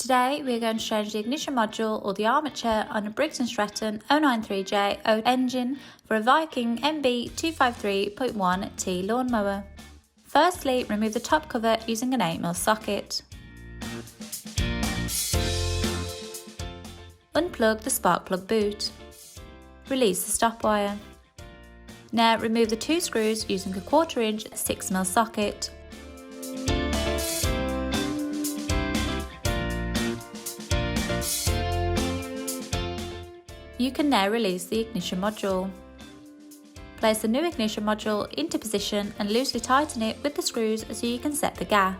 Today we are going to change the ignition module or the armature on a Briggs and Stratton 093J engine for a Viking MB 253.1 T Lawnmower. Firstly, remove the top cover using an 8mm socket. Unplug the spark plug boot. Release the stop wire. Now remove the two screws using a 1/4 inch 6mm socket. You can now release the ignition module. Place the new ignition module into position and loosely tighten it with the screws so you can set the gap.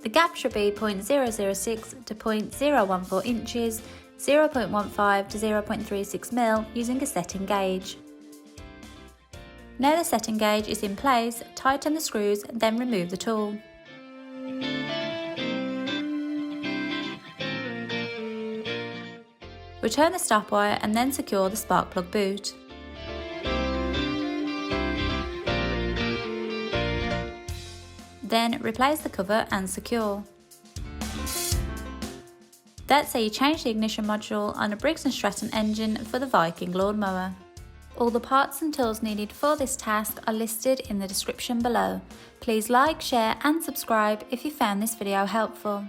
The gap should be 0.006 to 0.014 inches, 0.15 to 0.36 mm using a setting gauge. Now the setting gauge is in place, tighten the screws and then remove the tool. Return the stop wire and then secure the spark plug boot. Then replace the cover and secure. That's how you change the ignition module on a Briggs and Stratton engine for the Viking lawnmower. All the parts and tools needed for this task are listed in the description below. Please like, share and subscribe if you found this video helpful.